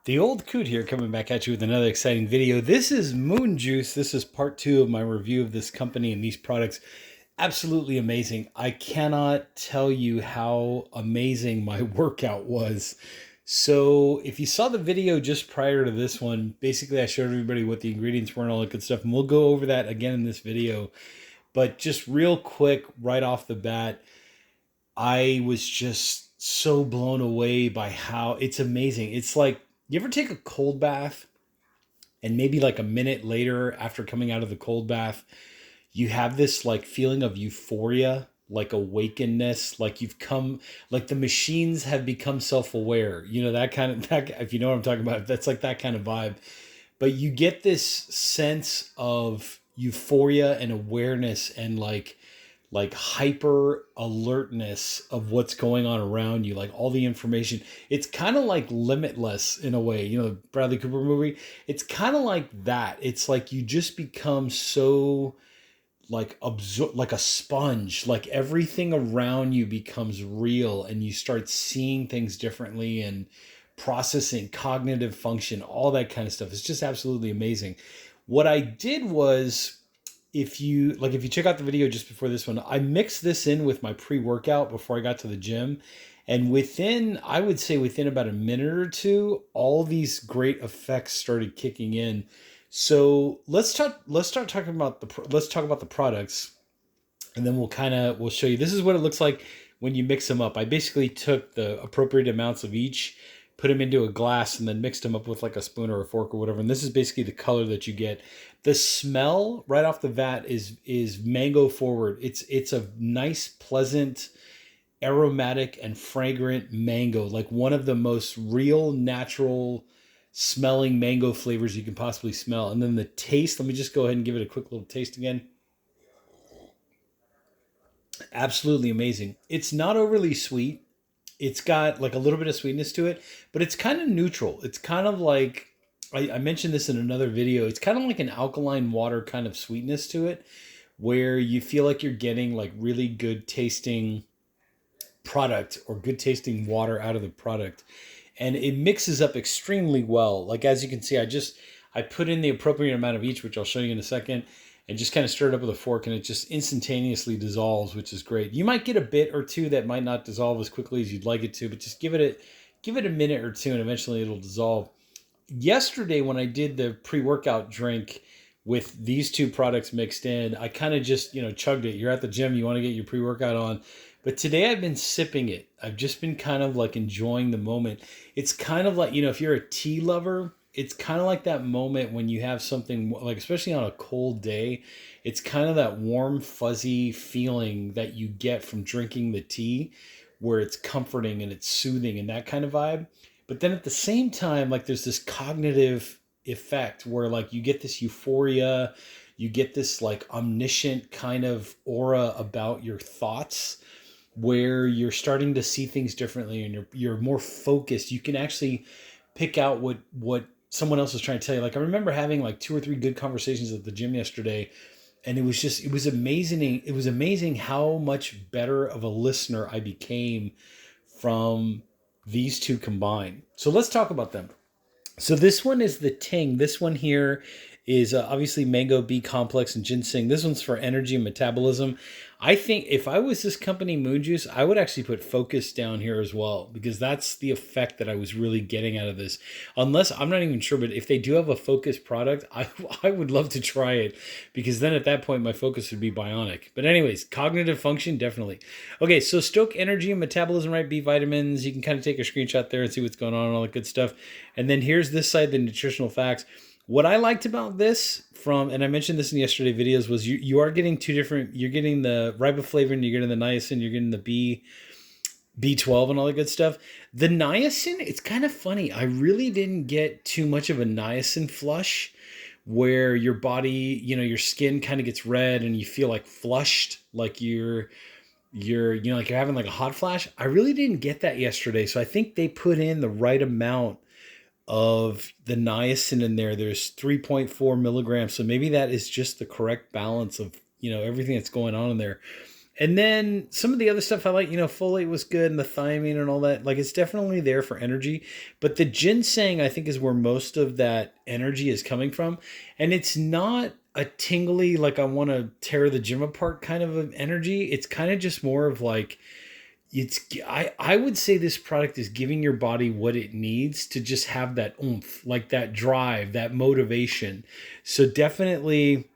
The old coot here coming back at you with another exciting video. This is Moon Juice. This is part 2 of my review of this company and these products. Absolutely amazing. I cannot tell you how amazing my workout was. So if you saw the video just prior to this one, basically I showed everybody what the ingredients were and all that good stuff. And we'll go over that again in this video. But just real quick, right off the bat, I was just so blown away by how it's amazing. It's like, you ever take a cold bath and maybe like a minute later after coming out of the cold bath, you have this like feeling of euphoria, like awakeness, like you've come, like the machines have become self-aware. You know, that kind of, that, if you know what I'm talking about, that's like that kind of vibe. But you get this sense of euphoria and awareness and like hyper alertness of what's going on around you, like all the information. It's kind of like Limitless in a way, you know, the Bradley Cooper movie. It's kind of like that. It's like you just become so like absorb, like a sponge, like everything around you becomes real and you start seeing things differently and processing cognitive function, all that kind of stuff. It's just absolutely amazing. What I did was, if you check out the video just before this one, I mixed this in with my pre-workout before I got to the gym. And I would say within about a minute or two, all these great effects started kicking in. So let's talk about the products, and then we'll show you. This is what it looks like when you mix them up. I basically took the appropriate amounts of each, put them into a glass, and then mixed them up with like a spoon or a fork or whatever. And this is basically the color that you get. The smell right off the vat is mango forward. It's a nice, pleasant, aromatic and fragrant mango, like one of the most real, natural smelling mango flavors you can possibly smell. And then the taste, let me just go ahead and give it a quick little taste again. Absolutely amazing. It's not overly sweet. It's got like a little bit of sweetness to it, but it's kind of neutral. It's kind of like, I mentioned this in another video. It's kind of like an alkaline water kind of sweetness to it, where you feel like you're getting like really good tasting product or good tasting water out of the product. And it mixes up extremely well. Like, as you can see, I put in the appropriate amount of each, which I'll show you in a second, and just kind of stir it up with a fork, and it just instantaneously dissolves, which is great. You might get a bit or two that might not dissolve as quickly as you'd like it to, but just give it a minute or two and eventually it'll dissolve. Yesterday when I did the pre-workout drink with these two products mixed in, I kind of just, chugged it. You're at the gym, you want to get your pre-workout on. But today I've been sipping it. I've just been kind of like enjoying the moment. It's kind of like, if you're a tea lover, it's kind of like that moment when you have something like, especially on a cold day, it's kind of that warm, fuzzy feeling that you get from drinking the tea, where it's comforting and it's soothing and that kind of vibe. But then at the same time, like there's this cognitive effect where like you get this euphoria, you get this like omniscient kind of aura about your thoughts, where you're starting to see things differently and you're more focused. You can actually pick out what someone else is trying to tell you. Like I remember having like 2 or 3 good conversations at the gym yesterday, and it was amazing. It was amazing how much better of a listener I became from these two combined. So let's talk about them. So this one is the Ting. This one here is obviously mango, B complex, and ginseng. This one's for energy and metabolism. I think if I was this company, Moon Juice, I would actually put focus down here as well, because that's the effect that I was really getting out of this. Unless, I'm not even sure, but if they do have a focus product, I would love to try it, because then at that point my focus would be bionic. But anyways, cognitive function, definitely. Okay, so stoke energy and metabolism, right? B vitamins. You can kind of take a screenshot there and see what's going on and all that good stuff. And then here's this side, the nutritional facts. What I liked about this and I mentioned this in yesterday videos, was you are getting two different, you're getting the riboflavin, you're getting the niacin, you're getting the B12 and all that good stuff. The niacin, it's kind of funny. I really didn't get too much of a niacin flush, where your body, your skin kind of gets red and you feel like flushed, like you're like you're having like a hot flash. I really didn't get that yesterday. So I think they put in the right amount of the niacin in there. There's 3.4 milligrams. So maybe that is just the correct balance of, everything that's going on in there. And then some of the other stuff I like, folate was good and the thiamine and all that. Like it's definitely there for energy. But the ginseng, I think, is where most of that energy is coming from. And it's not a tingly, like I want to tear the gym apart kind of an energy. It's kind of just more of like, I would say this product is giving your body what it needs to just have that oomph, like that drive, that motivation. So definitely,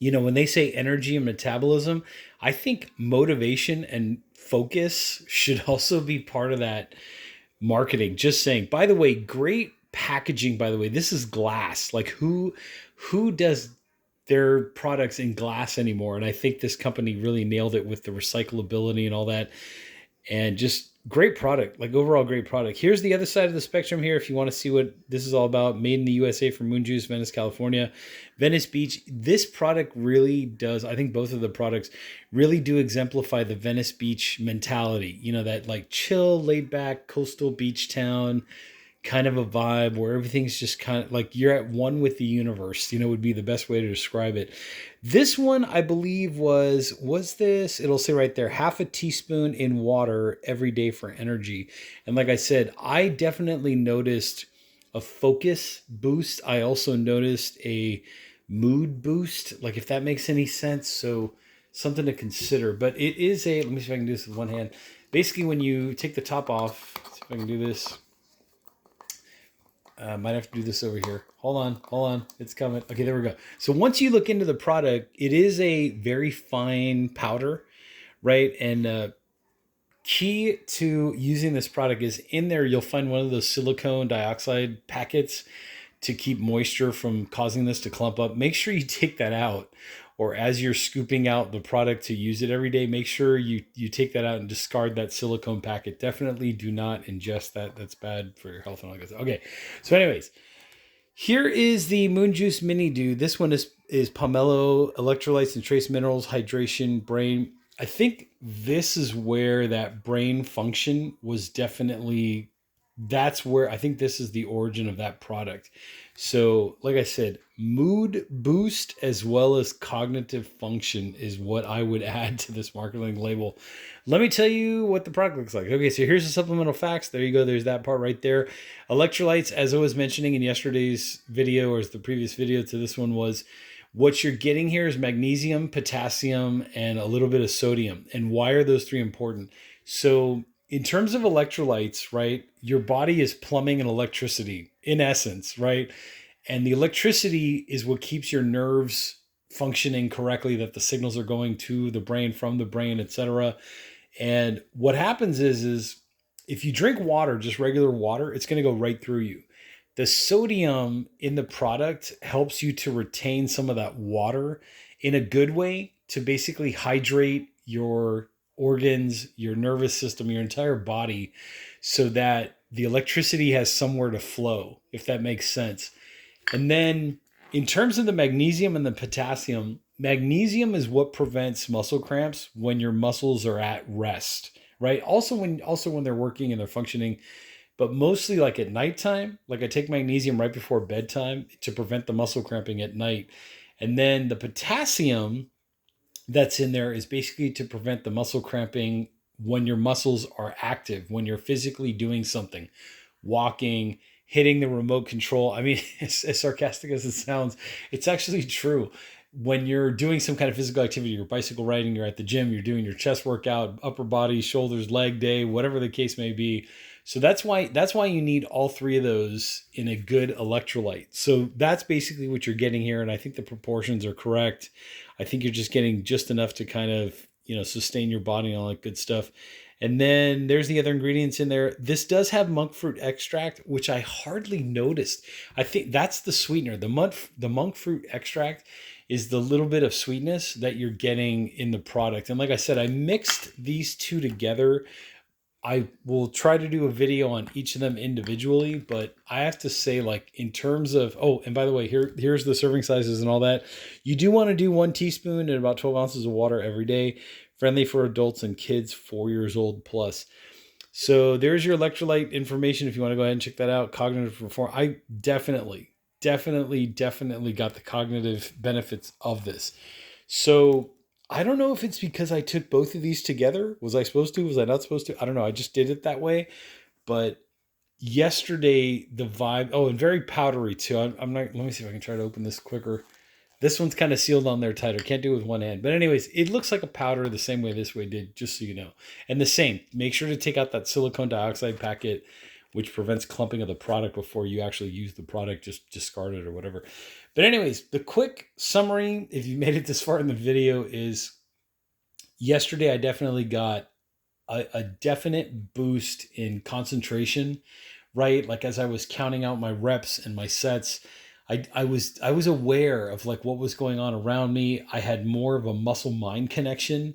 when they say energy and metabolism, I think motivation and focus should also be part of that marketing. Just saying. By the way, great packaging. By the way, this is glass. Like who does their products in glass anymore? And I think this company really nailed it with the recyclability and all that. And just great product, like overall great product. Here's the other side of the spectrum here. If you want to see what this is all about, made in the USA from Moon Juice, Venice, California, Venice Beach. This product really does, I think both of the products really do exemplify the Venice Beach mentality. That like chill, laid back, coastal beach town kind of a vibe where everything's just kind of like you're at one with the universe, would be the best way to describe it. This one, I believe was this, it'll say right there, half a teaspoon in water every day for energy. And like I said, I definitely noticed a focus boost. I also noticed a mood boost, like if that makes any sense. So something to consider, but it is let me see if I can do this with one hand. Basically, when you take the top off, let's see if I can do this. Might have to do this over here. Hold on. It's coming. Okay, there we go. So once you look into the product, it is a very fine powder, right? And key to using this product is in there, you'll find one of those silicone dioxide packets to keep moisture from causing this to clump up. Make sure you take that out, or as you're scooping out the product to use it every day, make sure you take that out and discard that silicone packet. Definitely do not ingest that. That's bad for your health and all that. Okay. So anyways, here is the Moon Juice Mini Dew. This one is pomelo, electrolytes and trace minerals, hydration, brain. I think this is where that brain function was definitely, that's where I think this is the origin of that product. So like I said, mood boost as well as cognitive function is what I would add to this marketing label. Let me tell you what the product looks like. Okay, so here's the supplemental facts. There you go. There's that part right there. Electrolytes, as I was mentioning in yesterday's video, or as the previous video to this one was, what you're getting here is magnesium, potassium, and a little bit of sodium. And why are those three important? So in terms of electrolytes, right, your body is plumbing an electricity in essence, right? And the electricity is what keeps your nerves functioning correctly, that the signals are going to the brain, from the brain, etc. And what happens is if you drink water, just regular water, it's going to go right through you. The sodium in the product helps you to retain some of that water in a good way to basically hydrate your organs, your nervous system, your entire body, so that the electricity has somewhere to flow, if that makes sense. And then in terms of the magnesium and the potassium, magnesium is what prevents muscle cramps when your muscles are at rest, right? Also when they're working and they're functioning, but mostly like at nighttime. Like I take magnesium right before bedtime to prevent the muscle cramping at night. And then the potassium that's in there is basically to prevent the muscle cramping when your muscles are active, when you're physically doing something, walking, hitting the remote control. I mean, as sarcastic as it sounds, it's actually true. When you're doing some kind of physical activity, you're bicycle riding, you're at the gym, you're doing your chest workout, upper body, shoulders, leg day, whatever the case may be. So that's why you need all three of those in a good electrolyte. So that's basically what you're getting here. And I think the proportions are correct. I think you're just getting just enough to kind of, sustain your body and all that good stuff. And then there's the other ingredients in there. This does have monk fruit extract, which I hardly noticed. I think that's the sweetener. The monk fruit extract is the little bit of sweetness that you're getting in the product. And like I said, I mixed these two together. I will try to do a video on each of them individually, but I have to say, like, in terms of, oh, and by the way, here's the serving sizes and all that. You do want to do 1 teaspoon and about 12 ounces of water every day. Friendly for adults and kids 4 years old plus. So there's your electrolyte information if you want to go ahead and check that out. Cognitive performance. I definitely got the cognitive benefits of this. So I don't know if it's because I took both of these together. Was I supposed to? Was I not supposed to? I don't know. I just did it that way. But yesterday, the vibe, oh, and very powdery too. I'm not, let me see if I can try to open this quicker. This one's kind of sealed on there tighter. Can't do it with one hand. But anyways, it looks like a powder the same way this way did, just so you know. And the same, make sure to take out that silicone dioxide packet, which prevents clumping of the product before you actually use the product. Just discard it or whatever. But anyways, the quick summary, if you made it this far in the video, is yesterday I definitely got a definite boost in concentration, right? Like as I was counting out my reps and my sets, I was aware of like what was going on around me. I had more of a muscle mind connection,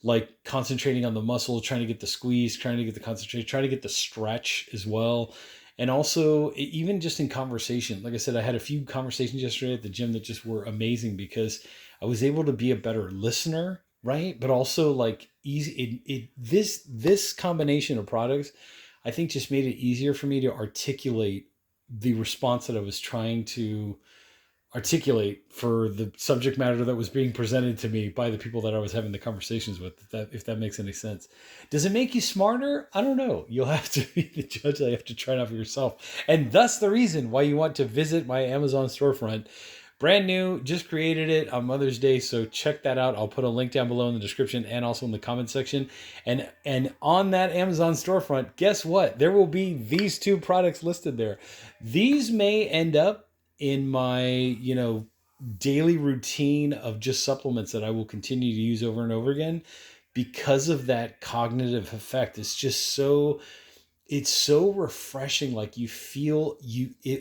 like concentrating on the muscle, trying to get the squeeze, trying to get the concentration, trying to get the stretch as well. And also even just in conversation, like I said, I had a few conversations yesterday at the gym that just were amazing because I was able to be a better listener, right? But also like easy, this combination of products, I think just made it easier for me to articulate the response that I was trying to articulate for the subject matter that was being presented to me by the people that I was having the conversations with, if that makes any sense. Does it make you smarter? I don't know. You'll have to be the judge. You have to try it out for yourself. And thus the reason why you want to visit my Amazon storefront. Brand new, just created it on Mother's Day, so check that out. I'll put a link down below in the description and also in the comment section. And on that Amazon storefront, guess what? There will be these two products listed there. These may end up in my, daily routine of just supplements that I will continue to use over and over again because of that cognitive effect. It's so refreshing. Like you feel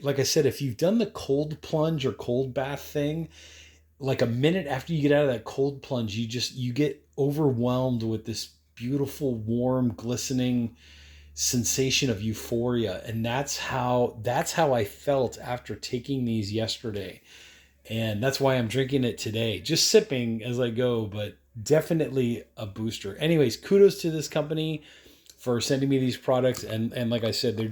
like I said, if you've done the cold plunge or cold bath thing, like a minute after you get out of that cold plunge, you get overwhelmed with this beautiful, warm, glistening sensation of euphoria. And that's how I felt after taking these yesterday. And that's why I'm drinking it today, just sipping as I go, but definitely a booster. Anyways, kudos to this company for sending me these products. And like I said, they're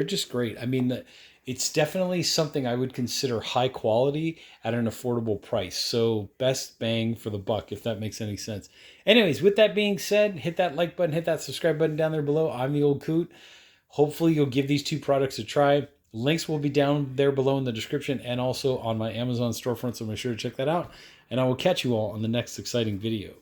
just great. I mean, it's definitely something I would consider high quality at an affordable price. So best bang for the buck, if that makes any sense. Anyways, with that being said, hit that like button, hit that subscribe button down there below. I'm the old coot. Hopefully you'll give these two products a try. Links will be down there below in the description and also on my Amazon storefront, so make sure to check that out. And I will catch you all on the next exciting video.